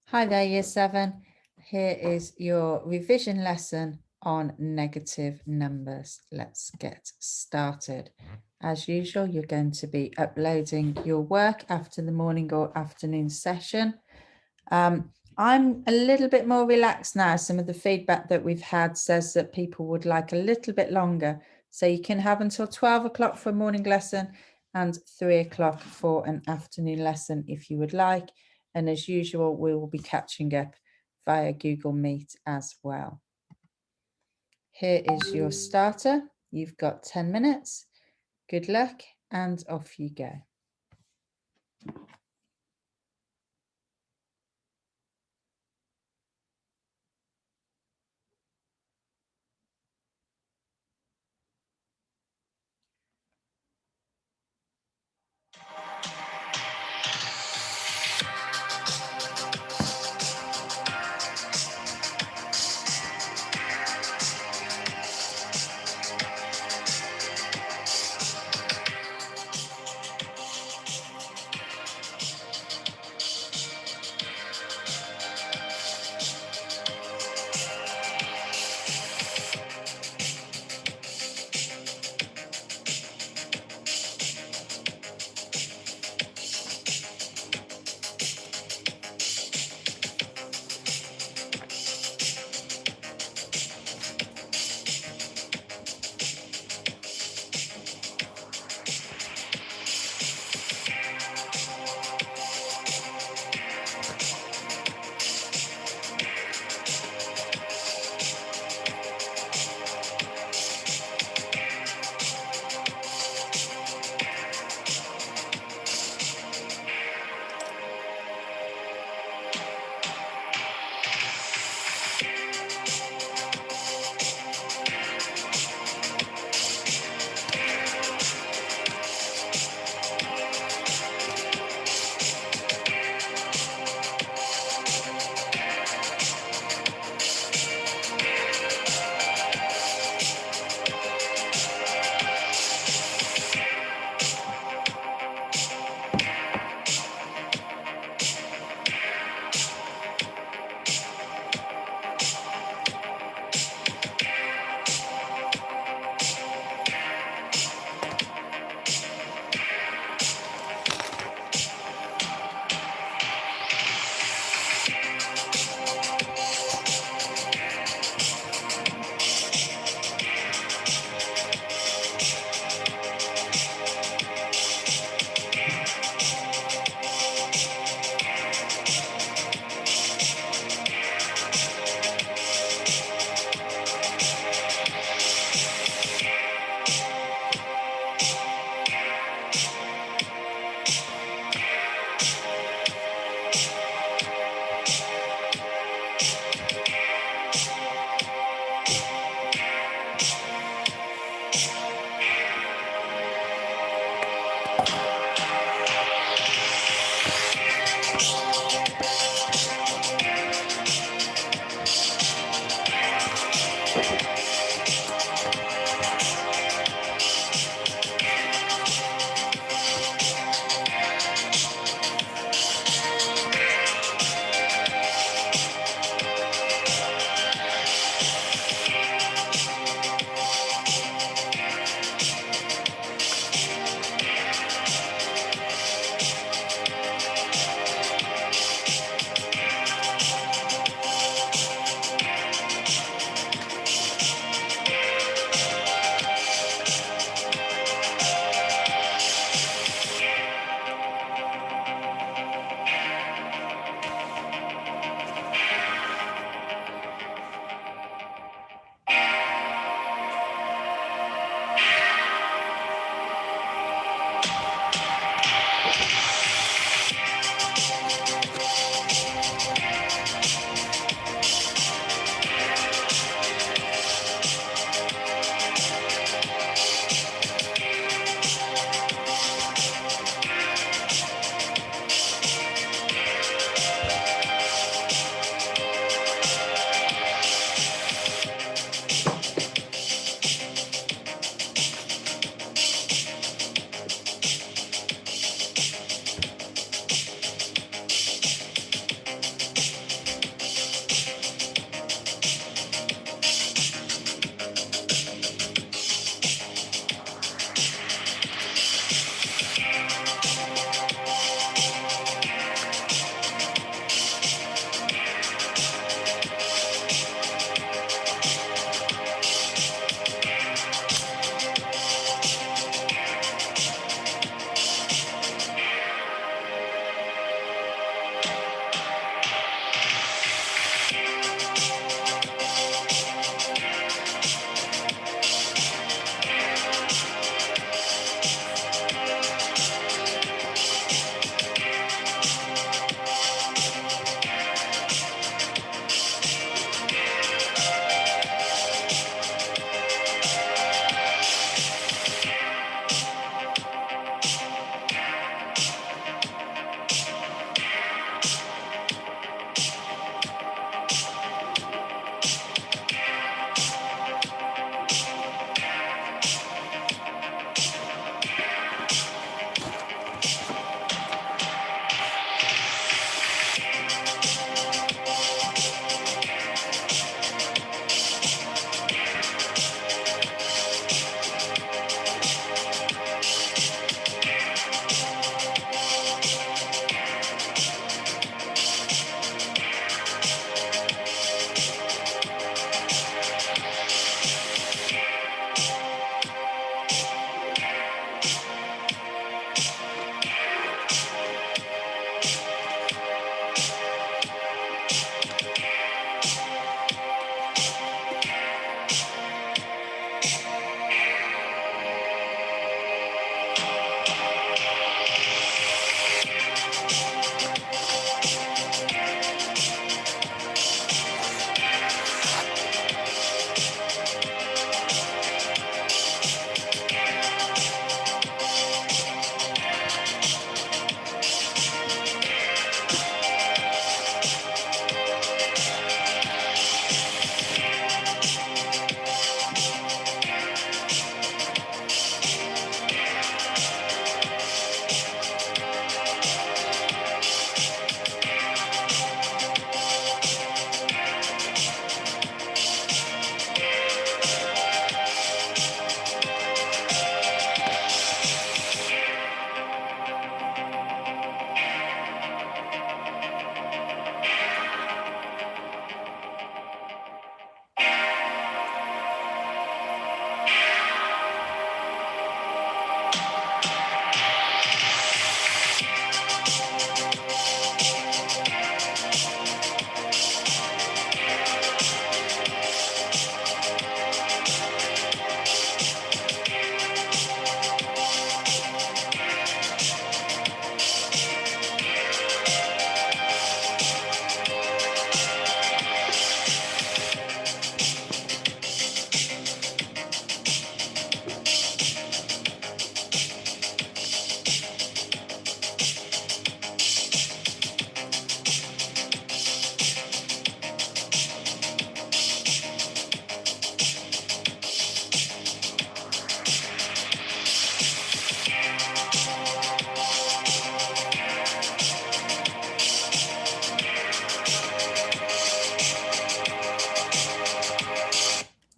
Hi there, Year 7. Here is your revision lesson on negative numbers. Let's get started. As usual, you're going to be uploading your work after the morning or afternoon session. I'm a little bit more relaxed now. Some of the feedback that we've had says that people would like a little bit longer. So you can have until 12 o'clock for a morning lesson and 3 o'clock for an afternoon lesson if you would like. And as usual, we will be catching up via Google Meet as well. Here is your starter. You've got 10 minutes. Good luck and off you go.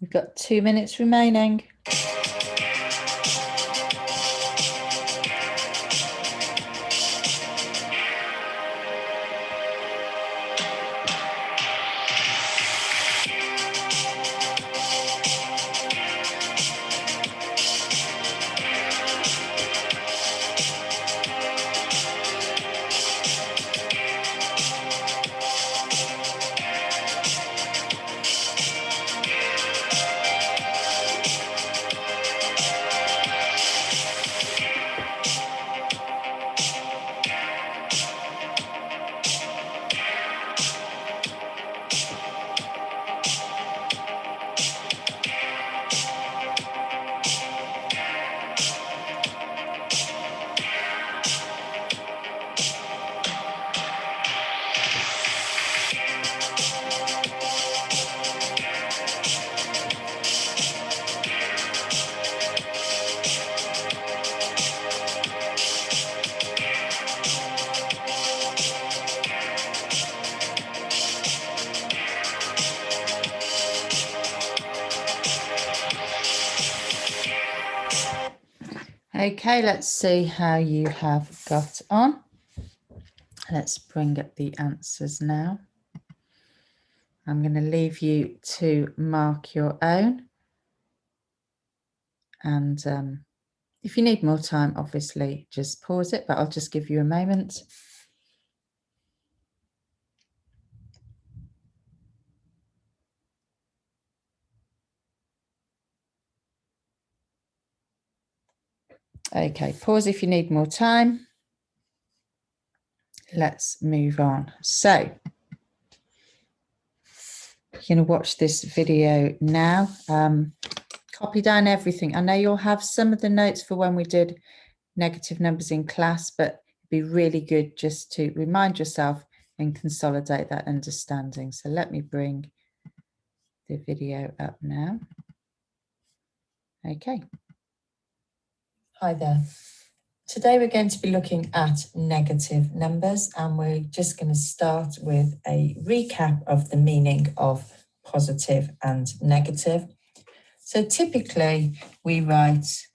We've got 2 minutes remaining. Okay, let's see how you have got on. Let's bring up the answers now. I'm going to leave you to mark your own. And if you need more time, obviously, just pause it, but I'll just give you a moment. Okay, pause if you need more time. Let's move on. So, you're going to watch this video now. Copy down everything. I know you'll have some of the notes for when we did negative numbers in class, but it'd be really good just to remind yourself and consolidate that understanding. So let me bring the video up now. Okay. Hi there. Today we're going to be looking at negative numbers, and we're just going to start with a recap of the meaning of positive and negative. So typically we write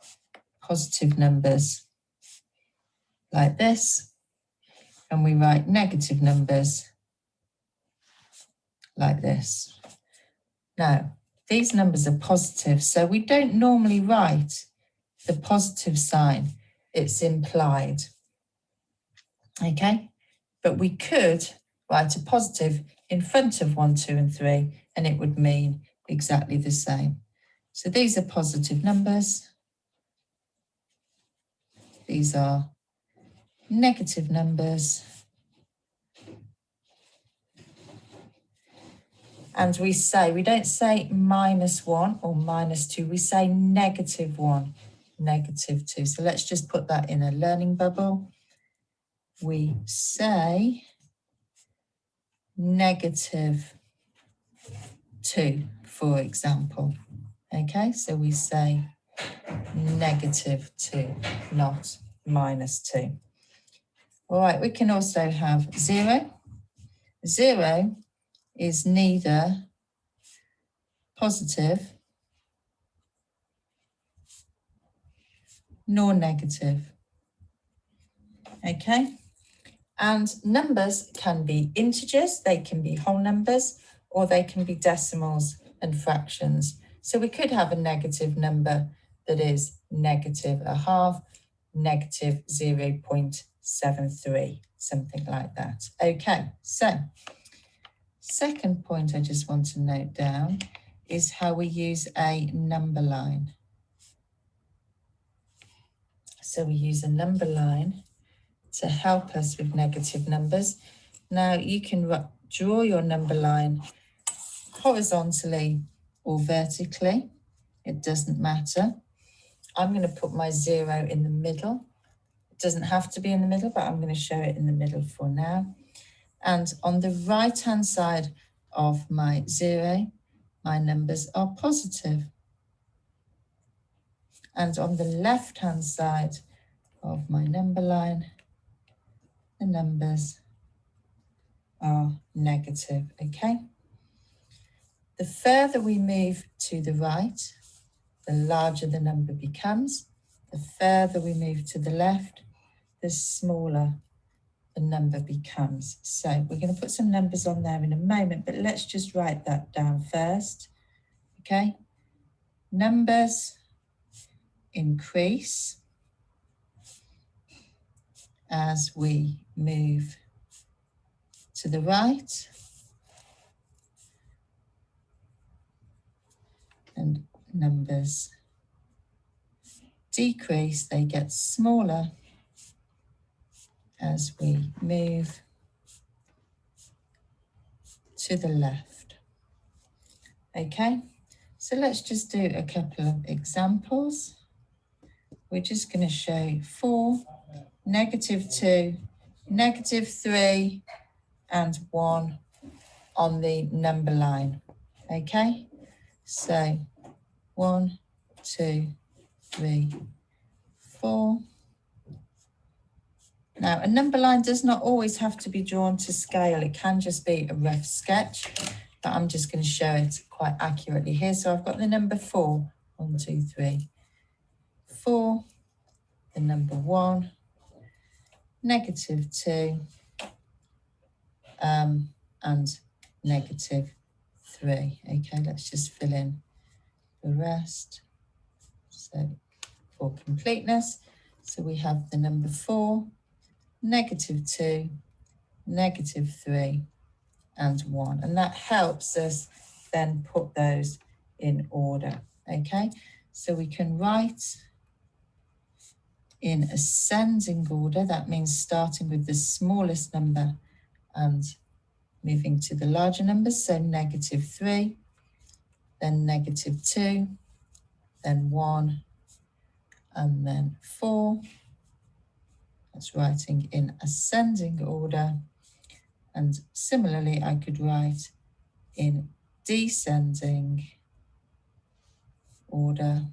positive numbers like this, and we write negative numbers like this. Now, these numbers are positive, so we don't normally write the positive sign. It's implied. Okay, but we could write a positive in front of 1, 2, and 3, and it would mean exactly the same. So these are positive numbers. These are negative numbers. And we don't say -1 or -2, we say -1, -2. So let's just put that in a learning bubble. We say -2, for example. Okay, so we say -2, not -2. All right, we can also have 0. 0 is neither positive nor negative. Okay, and numbers can be integers, they can be whole numbers, or they can be decimals and fractions. So we could have a negative number that is -0.5, -0.73, something like that. Okay, so second point I just want to note down is how we use a number line. So we use a number line to help us with negative numbers. Now you can draw your number line horizontally or vertically. It doesn't matter. I'm going to put my 0 in the middle. It doesn't have to be in the middle, but I'm going to show it in the middle for now. And on the right-hand side of my 0, my numbers are positive. And on the left-hand side of my number line, the numbers are negative, okay? The further we move to the right, the larger the number becomes. The further we move to the left, the smaller the number becomes. So we're going to put some numbers on there in a moment, but let's just write that down first. Okay, numbers increase as we move to the right, and numbers decrease, they get smaller as we move to the left. Okay, so let's just do a couple of examples. We're just going to show 4, -2, -3, and 1 on the number line. Okay, so 1, 2, 3, 4. Now, a number line does not always have to be drawn to scale. It can just be a rough sketch, but I'm just going to show it quite accurately here. So I've got the number 4, 1, 2, 3, 4, the number 1, -2, and -3. Okay, let's just fill in the rest. So for completeness, so we have the number 4, -2, -3, and 1. And that helps us then put those in order. Okay, so we can write in ascending order. That means starting with the smallest number and moving to the larger numbers. So -3, then -2, then 1, and then 4. That's writing in ascending order. And similarly, I could write in descending order.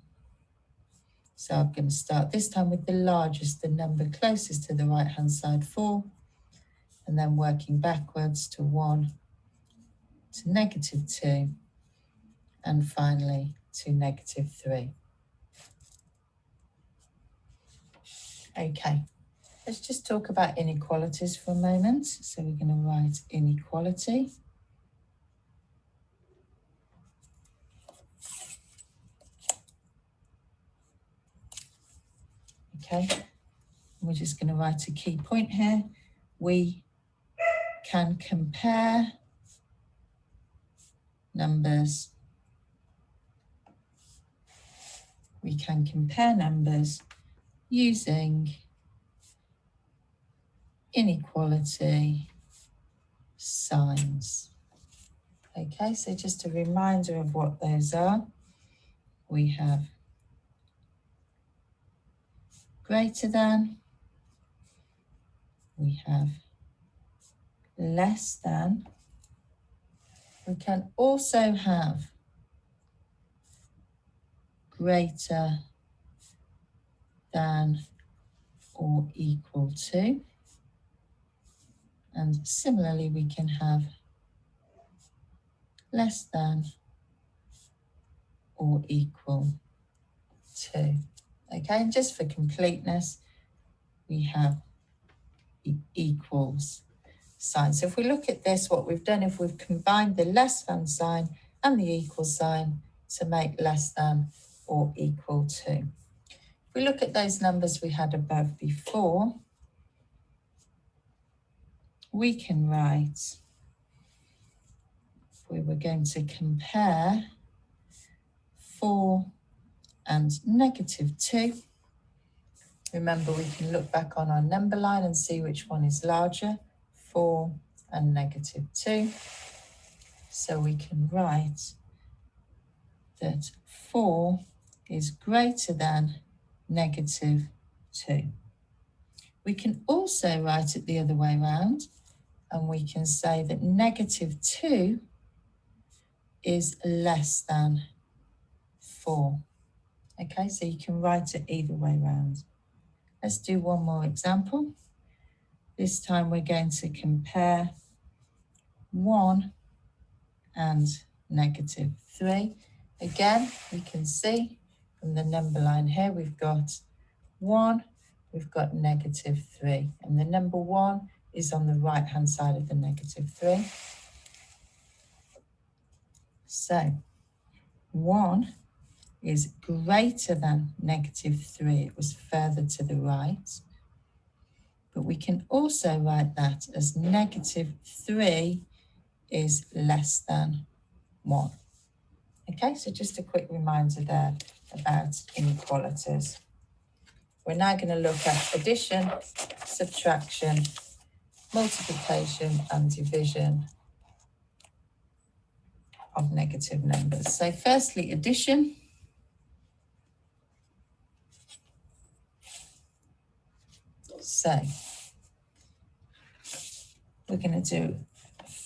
So I'm going to start this time with the largest, the number closest to the right-hand side, 4, and then working backwards to 1, to -2, and finally to -3. Okay, let's just talk about inequalities for a moment. So we're going to write inequality. Okay, we're just going to write a key point here. We can compare numbers. We can compare numbers using inequality signs. Okay, so just a reminder of what those are. We have greater than, we have less than. We can also have greater than or equal to. And similarly, we can have less than or equal to. Okay, and just for completeness, we have the equals sign. So if we look at this, what we've done, if we've combined the less than sign and the equal sign to make less than or equal to. If we look at those numbers we had above before, we can write, if we were going to compare 4 and -2, remember we can look back on our number line and see which one is larger, 4 and -2. So we can write that 4 is greater than -2. We can also write it the other way around, and we can say that -2 is less than 4. Okay, so you can write it either way around. Let's do one more example. This time we're going to compare 1 and negative 3. Again, we can see from the number line here, we've got 1, we've got negative 3, and the number 1 is on the right-hand side of the negative 3. So 1 is greater than negative 3. It was further to the right. But we can also write that as negative 3 is less than 1. Okay, so just a quick reminder there about inequalities. We're now going to look at addition, subtraction, multiplication and division of negative numbers. So firstly, addition. So we're going to do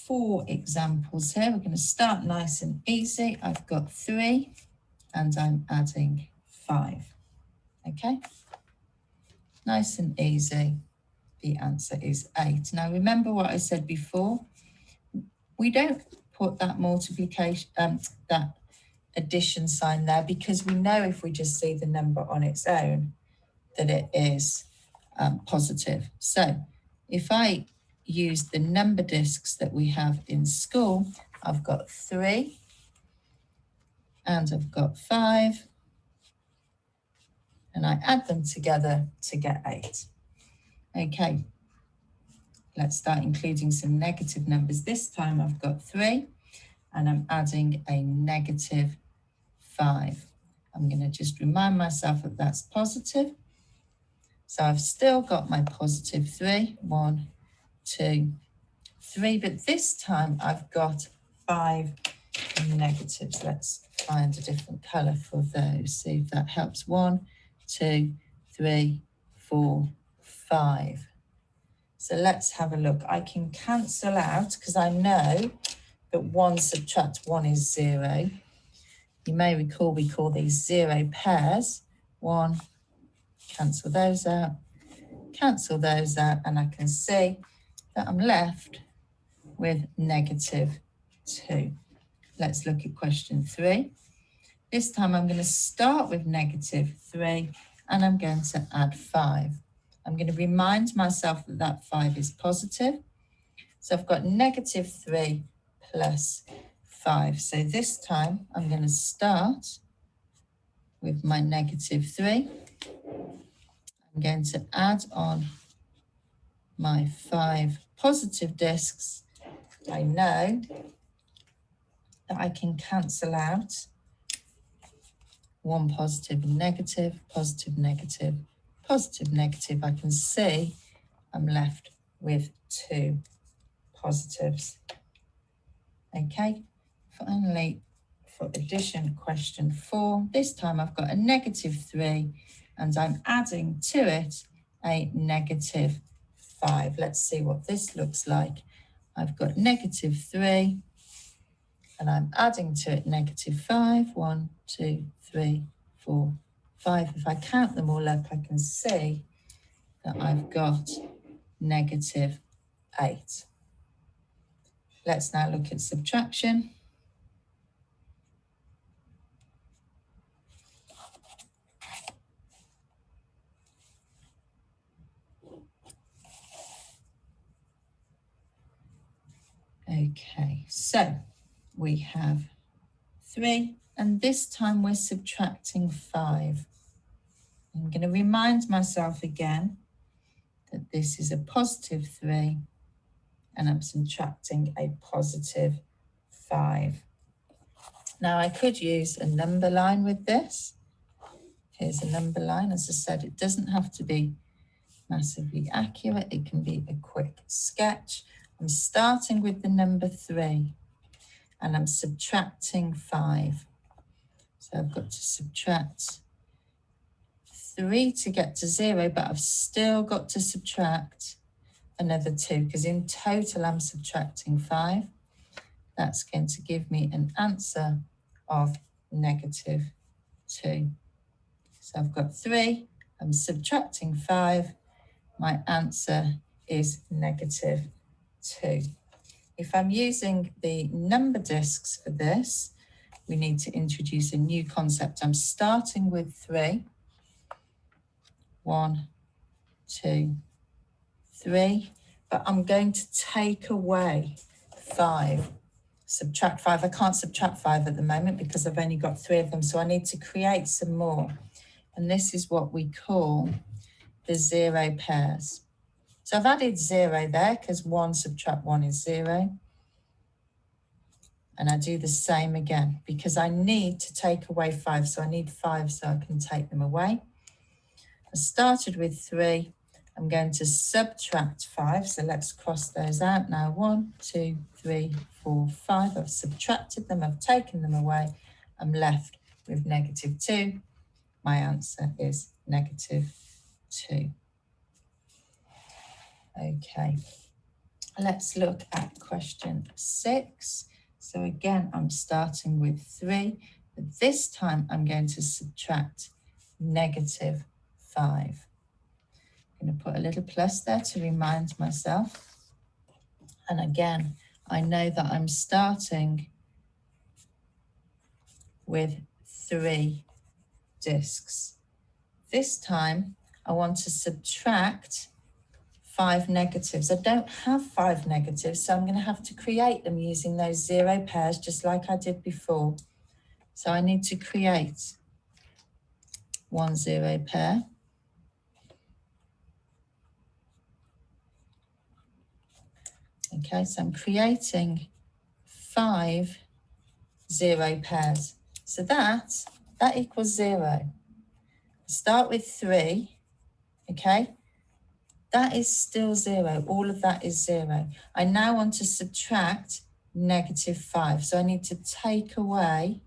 4 examples here. We're going to start nice and easy. I've got 3 and I'm adding 5. Okay, nice and easy. The answer is 8. Now remember what I said before. We don't put that multiplication, that addition sign there, because we know if we just see the number on its own that it is positive. So if I use the number discs that we have in school, I've got 3 and I've got 5, and I add them together to get 8. Okay, let's start including some negative numbers. This time I've got 3 and I'm adding a negative 5. I'm going to just remind myself that that's positive. So I've still got my positive 3, 1, 2, 3, but this time I've got 5 negatives. Let's find a different colour for those, see if that helps. 1, 2, 3, 4, 5. So let's have a look. I can cancel out because I know that 1 subtract 1 is 0. You may recall we call these 0 pairs. 1, cancel those out, and I can see that I'm left with negative 2. Let's look at question 3. This time I'm going to start with negative 3 and I'm going to add 5. I'm going to remind myself that that 5 is positive. So I've got negative 3 plus 5. So this time I'm going to start with my negative 3. I'm going to add on my 5 positive discs. I know that I can cancel out 1 positive and negative, positive, negative, positive, negative. I can see I'm left with 2 positives. Okay, finally, for addition, question 4. This time I've got a negative 3 and I'm adding to it a negative 5. Let's see what this looks like. I've got negative 3 and I'm adding to it negative 5. 1, 2, 3, 4, 5. If I count them all up, I can see that I've got negative 8. Let's now look at subtraction. Okay, so we have 3, and this time we're subtracting 5. I'm going to remind myself again that this is a positive 3, and I'm subtracting a positive 5. Now I could use a number line with this. Here's a number line. As I said, it doesn't have to be massively accurate. It can be a quick sketch. I'm starting with the number 3 and I'm subtracting 5. So I've got to subtract 3 to get to 0, but I've still got to subtract another 2 because in total I'm subtracting 5. That's going to give me an answer of negative 2. So I've got 3, I'm subtracting 5. My answer is negative 2. If I'm using the number discs for this, we need to introduce a new concept. I'm starting with 3. 1, 2, 3, but I'm going to take away 5. Subtract 5. I can't subtract 5 at the moment because I've only got 3 of them, so I need to create some more. And this is what we call the 0 pairs. So I've added 0 there because 1 subtract 1 is 0. And I do the same again because I need to take away 5. So I need 5 so I can take them away. I started with 3. I'm going to subtract 5. So let's cross those out now. 1, 2, 3, 4, 5. I've subtracted them. I've taken them away. I'm left with -2. My answer is -2. Okay. Let's look at question 6. So again, I'm starting with 3, but this time I'm going to subtract -5. I'm going to put a little plus there to remind myself. And again, I know that I'm starting with 3 discs. This time I want to subtract 5 negatives. I don't have 5 negatives, so I'm going to have to create them using those 0 pairs, just like I did before. So I need to create 1 0 pair. Okay, so I'm creating 5 0 pairs. So that equals 0. Start with 3, okay? That is still 0. All of that is 0. I now want to subtract -5. So I need to take away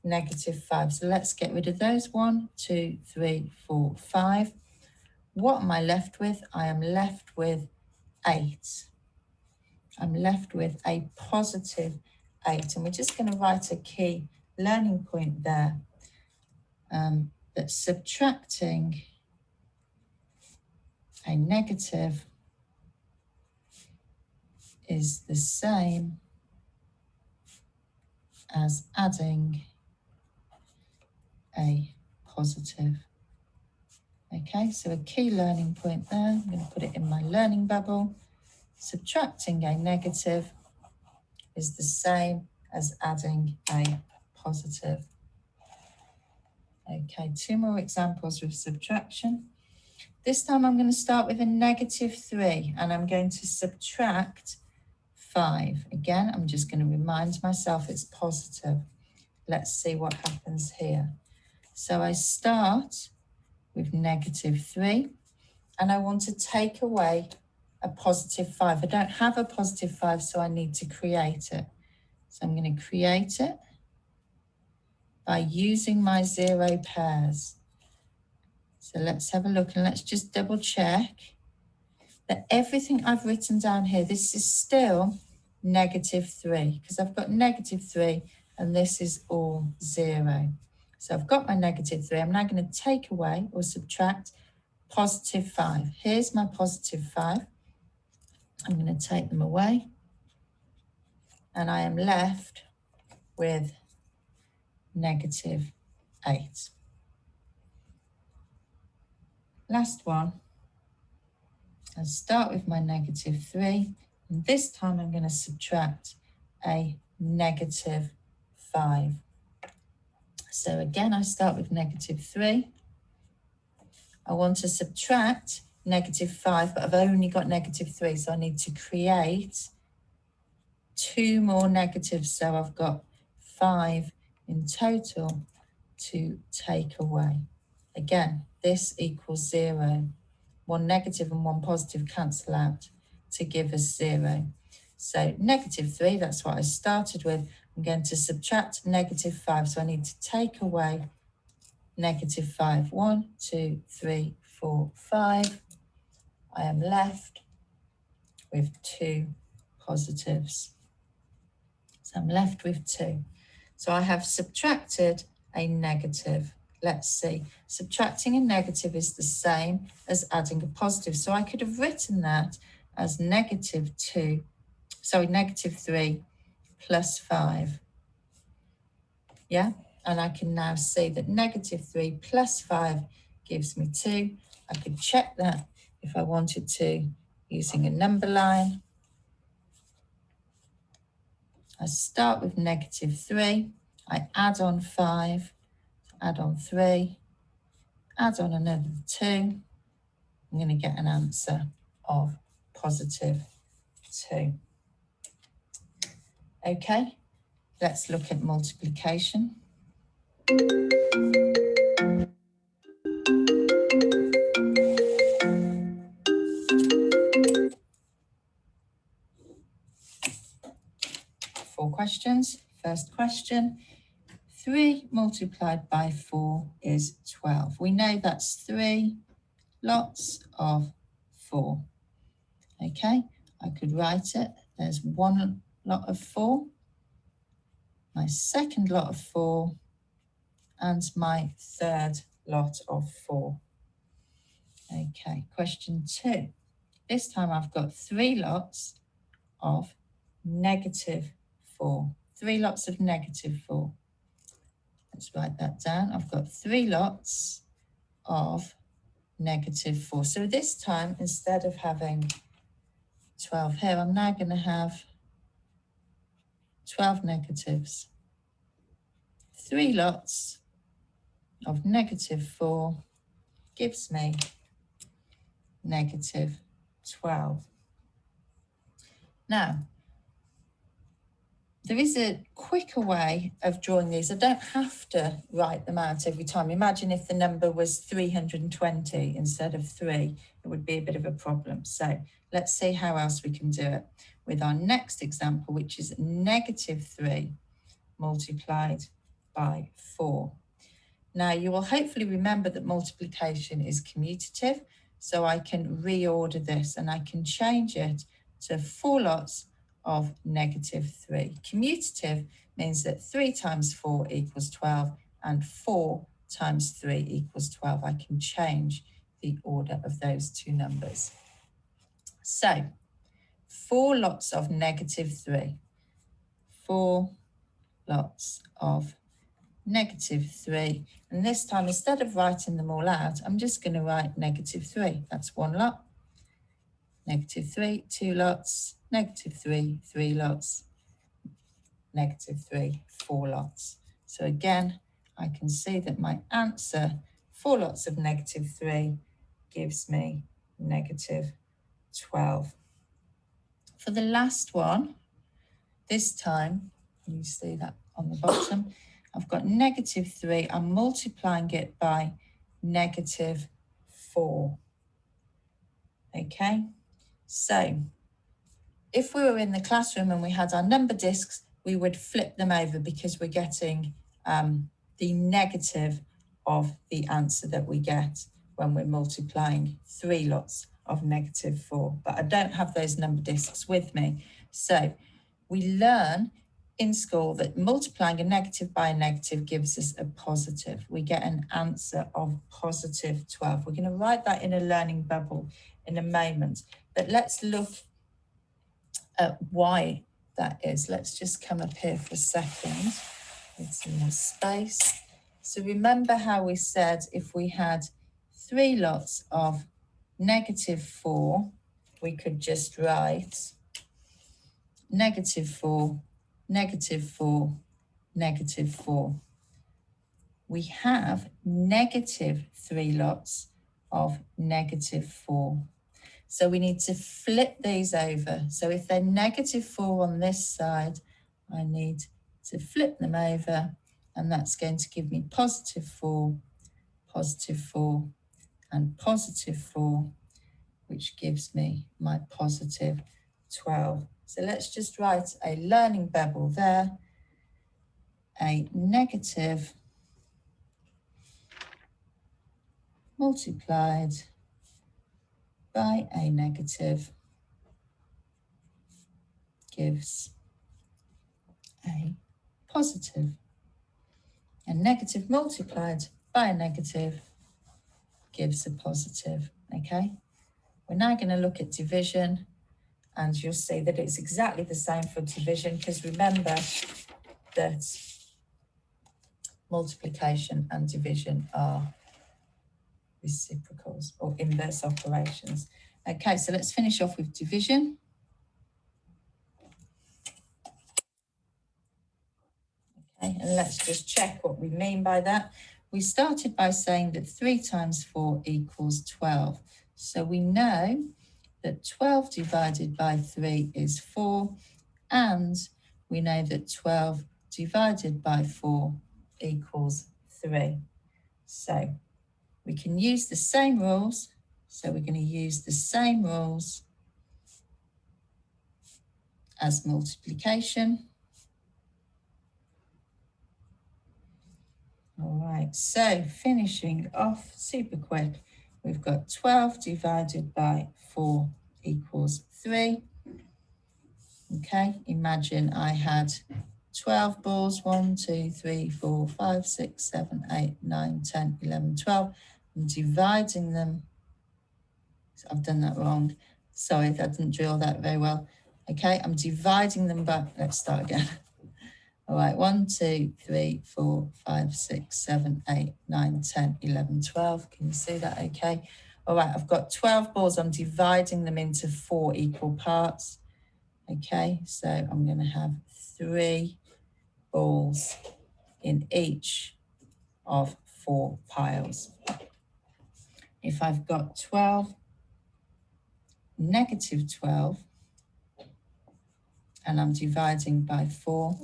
-5. So let's get rid of those. 1, 2, 3, 4, 5. What am I left with? I am left with 8. I'm left with a positive 8. And we're just going to write a key learning point there. That subtracting a negative is the same as adding a positive. Okay, so a key learning point there. I'm going to put it in my learning bubble. Subtracting a negative is the same as adding a positive. Okay, 2 more examples with subtraction. This time I'm going to start with a -3 and I'm going to subtract 5. Again, I'm just going to remind myself it's positive. Let's see what happens here. So I start with -3 and I want to take away a +5. I don't have a +5, so I need to create it. So I'm going to create it by using my 0 pairs. So let's have a look and let's just double check that everything I've written down here, this is still -3 because I've got -3 and this is all 0. So I've got my -3. I'm now going to take away or subtract +5. Here's my +5. I'm going to take them away and I am left with -8. Last one. I'll start with my -3 and this time I'm going to subtract a -5. So again, I start with -3. I want to subtract -5, but I've only got -3, so I need to create 2 more negatives. So I've got 5 in total to take away. Again, this equals 0. 1 negative and 1 positive cancel out to give us 0. So -3, that's what I started with. I'm going to subtract -5, so I need to take away -5. 1, 2, 3, 4, 5. I am left with 2 positives. So I'm left with 2. So I have subtracted a negative. Let's see. Subtracting a negative is the same as adding a positive. So I could have written that as -2 sorry, negative 3 plus 5. Yeah, and I can now see that negative 3 plus 5 gives me 2. I could check that if I wanted to using a number line. I start with negative 3, I add on 5, add on 3, add on another 2. I'm going to get an answer of positive 2. Okay, let's look at multiplication. Four questions. First question, 3 multiplied by 4 is 12. We know that's 3 lots of 4. Okay, I could write it. There's 1 lot of 4, my second lot of 4, and my third lot of 4. Okay, question 2. This time I've got 3 lots of negative 4. 3 lots of negative 4. Let's write that down. I've got 3 lots of negative 4. So this time, instead of having 12 here, I'm now going to have 12 negatives. 3 lots of negative 4 gives me negative 12. Now, there is a quicker way of drawing these. I don't have to write them out every time. Imagine if the number was 320 instead of 3, it would be a bit of a problem. So let's see how else we can do it with our next example, which is negative 3 multiplied by 4. Now, you will hopefully remember that multiplication is commutative, so I can reorder this and I can change it to 4 lots of negative 3. Commutative means that 3 times 4 equals 12 and 4 times 3 equals 12. I can change the order of those two numbers. So 4 lots of negative 3. 4 lots of negative 3. And this time, instead of writing them all out, I'm just going to write negative 3. That's 1 lot. Negative 3, 2 lots. Negative 3, 3 lots. Negative 3, 4 lots. So again, I can see that my answer, 4 lots of negative 3, gives me negative 12. For the last one, this time, you see that on the bottom, I've got negative 3. I'm multiplying it by negative 4. Okay, so if we were in the classroom and we had our number discs, we would flip them over because we're getting the negative of the answer that we get when we're multiplying 3 lots of negative 4. But I don't have those number discs with me. So we learn in school that multiplying a negative by a negative gives us a positive. We get an answer of positive 12. We're going to write that in a learning bubble in a moment. But let's look at why that is. Let's just come up here for a second with some more space. So remember how we said if we had 3 lots of negative 4, we could just write negative 4, negative 4, negative 4. We have negative 3 lots of negative 4. So we need to flip these over. So if they're negative 4 on this side, I need to flip them over, and that's going to give me positive 4, and positive 4, which gives me my positive 12. So let's just write a learning bubble there. A negative multiplied by a negative gives a positive. A negative multiplied by a negative gives a positive. Okay, we're now going to look at division. And you'll see that it's exactly the same for division, because remember that multiplication and division are reciprocals or inverse operations. Okay, so let's finish off with division. Okay, and let's just check what we mean by that. We started by saying that 3 times 4 equals 12. So we know that 12 divided by 3 is 4, and we know that 12 divided by 4 equals 3. So we can use the same rules. So we're going to use the same rules as multiplication. All right, so finishing off super quick, we've got 12 divided by 4 equals 3. Okay, imagine I had 12 balls, 1, 2, 3, 4, 5, 6, 7, 8, 9, 10, 11, 12. I'm dividing them. I've done that wrong. Sorry, I didn't drill that very well. Okay, I'm dividing them by, let's start again. All right, 1, 2, 3, 4, 5, 6, 7, 8, 9, 10, 11, 12. Can you see that okay? All right, I've got 12 balls. I'm dividing them into 4 equal parts. Okay, so I'm going to have 3 balls in each of 4 piles. If I've got 12, negative 12, and I'm dividing by 4,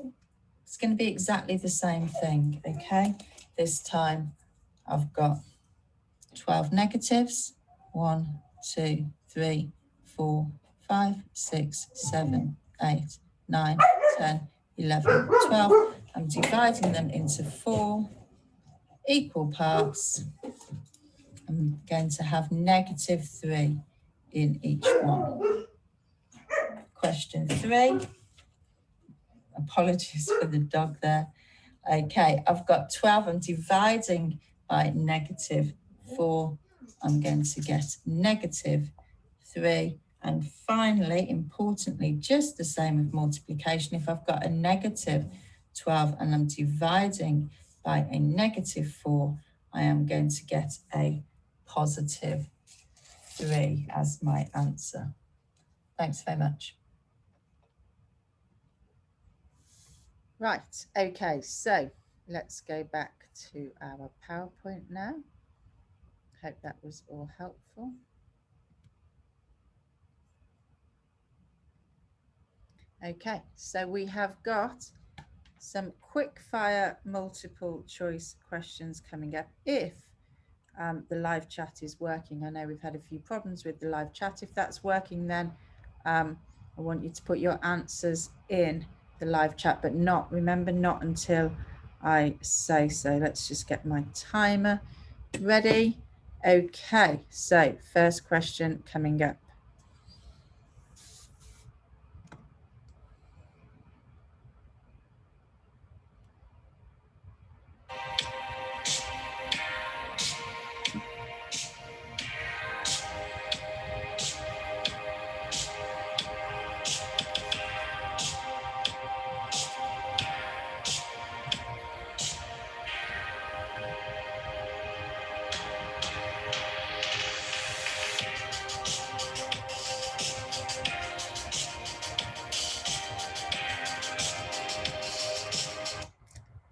it's going to be exactly the same thing, okay? This time I've got 12 negatives, 1, 2, 3, 4, 5, 6, 7, 8, 9, 10, 11, 12. I'm dividing them into 4 equal parts. I'm going to have negative 3 in each one. Question 3. Apologies for the dog there. Okay, I've got 12. I'm dividing by negative 4. I'm going to get negative 3. And finally, importantly, just the same with multiplication, if I've got a negative 12 and I'm dividing by a negative 4, I am going to get a positive 3 as my answer. Thanks very much. Right, okay, so let's go back to our PowerPoint now. Hope that was all helpful. Okay, so we have got some quick fire multiple choice questions coming up if the live chat is working. I know we've had a few problems with the live chat. If that's working, then I want you to put your answers in the live chat, but remember, not until I say so. Let's just get my timer ready. Okay, so first question coming up.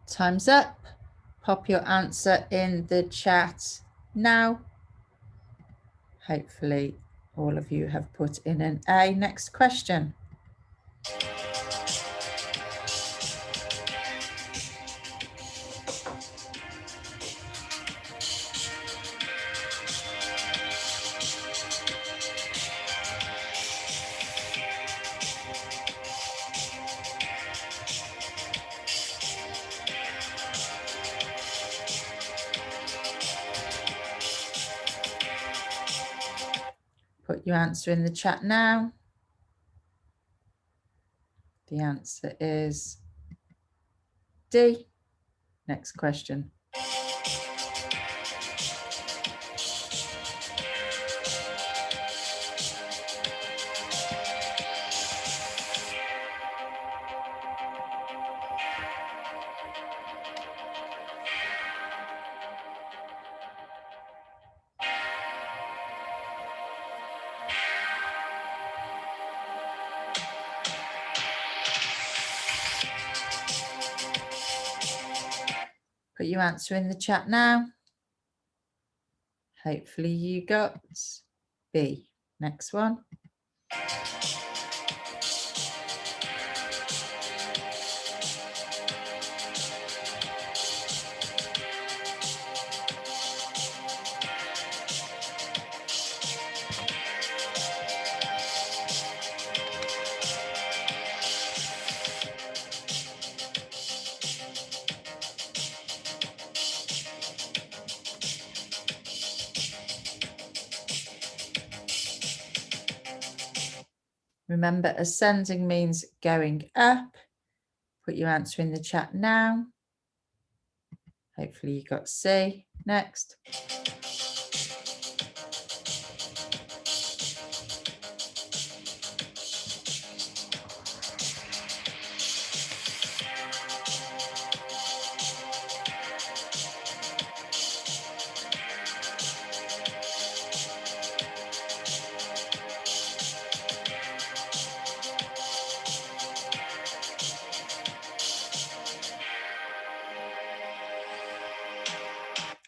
Time's up. Pop your answer in the chat now. Hopefully all of you have put in an A. Next question. Put your answer in the chat now. The answer is D. Next question. Put your answer in the chat now. Hopefully you got B. Next one. Remember, ascending means going up. Put your answer in the chat now. Hopefully you got C. Next.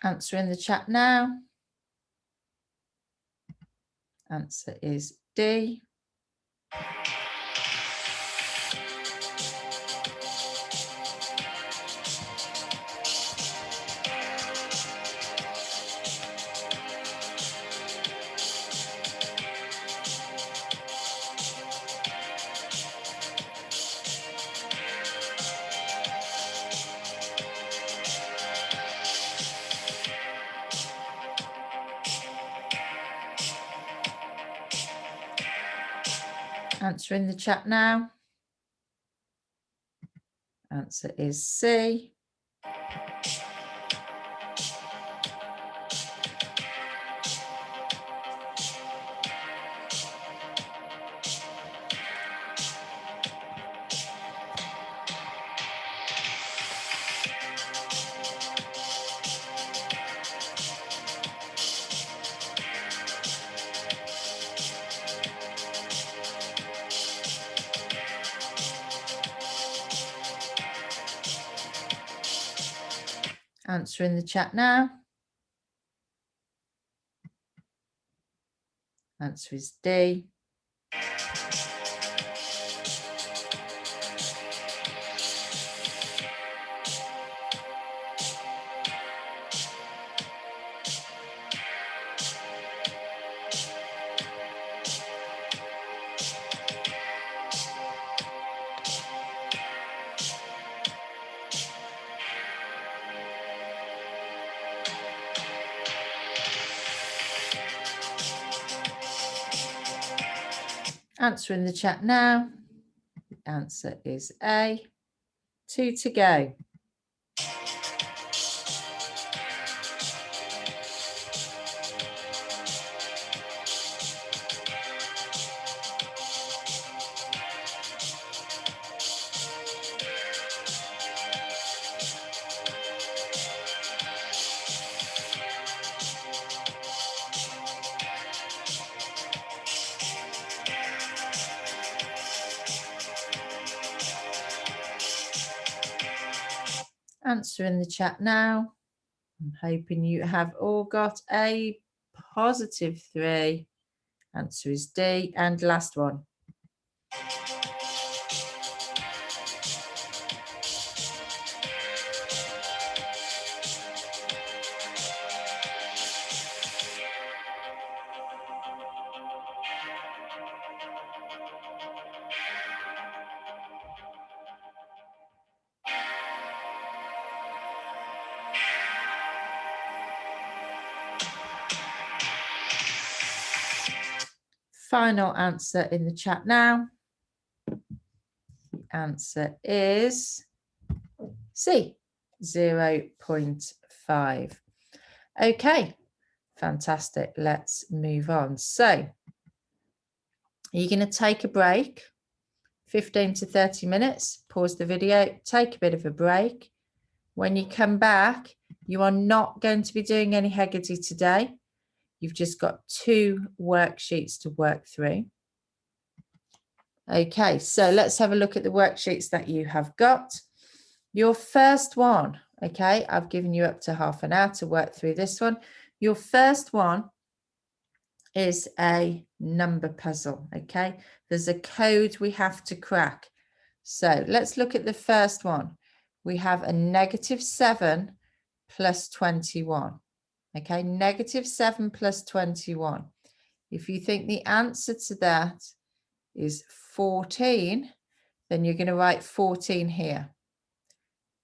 Answer in the chat now. Answer is D. Answer in the chat now. Answer is C. Answer in the chat now. Answer is D. Answer in the chat now. Answer is A. 2 to go. Answer in the chat now. I'm hoping you have all got a positive 3. Answer is D. And last one. Final answer in the chat now. The answer is C, 0.5. Okay, fantastic. Let's move on. So you're going to take a break, 15 to 30 minutes, pause the video, take a bit of a break. When you come back, you are not going to be doing any Heggerty today. You've just got 2 worksheets to work through. Okay, so let's have a look at the worksheets that you have got. Your first one Okay, I've given you up to half an hour to work through this one. Your first one is a number puzzle. Okay, there's a code we have to crack. So let's look at the first one. We have a -7 plus 21. Okay, -7 plus 21. If you think the answer to that is 14, then you're going to write 14 here.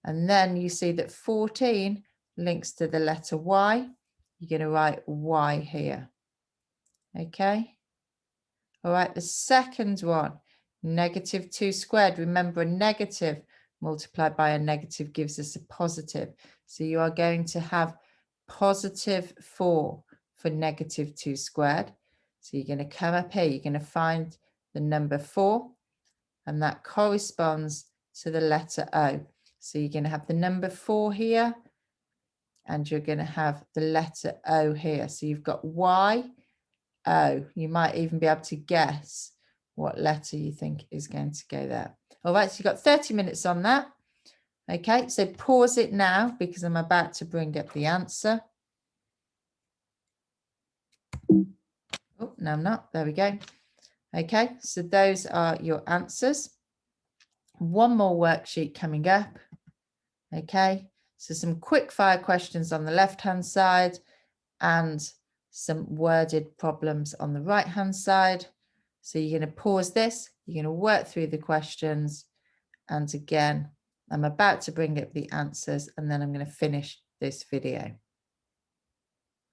And then you see that 14 links to the letter Y. You're going to write Y here. Okay. All right, the second one, -2 squared. Remember, a negative multiplied by a negative gives us a positive. So you are going to have +4 for -2 squared. So you're going to come up here, you're going to find the number 4, and that corresponds to the letter O. So you're going to have the number 4 here, and you're going to have the letter O here. So you've got Y, O. You might even be able to guess what letter you think is going to go there. All right, so you've got 30 minutes on that. Okay, so pause it now because I'm about to bring up the answer. Oh, no, I'm not. There we go. Okay, so those are your answers. One more worksheet coming up. Okay, so some quick fire questions on the left-hand side and some worded problems on the right-hand side. So you're going to pause this, you're going to work through the questions, and again, I'm about to bring up the answers, and then I'm going to finish this video.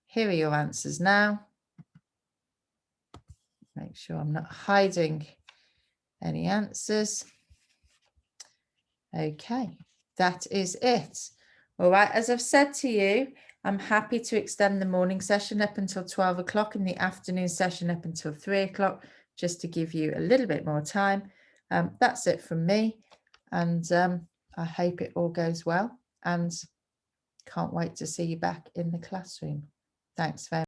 Here are your answers now. Make sure I'm not hiding any answers. Okay, that is it. All right, as I've said to you, I'm happy to extend the morning session up until 12 o'clock and the afternoon session up until 3 o'clock, just to give you a little bit more time. That's it from me. And I hope it all goes well, and can't wait to see you back in the classroom. Thanks very much.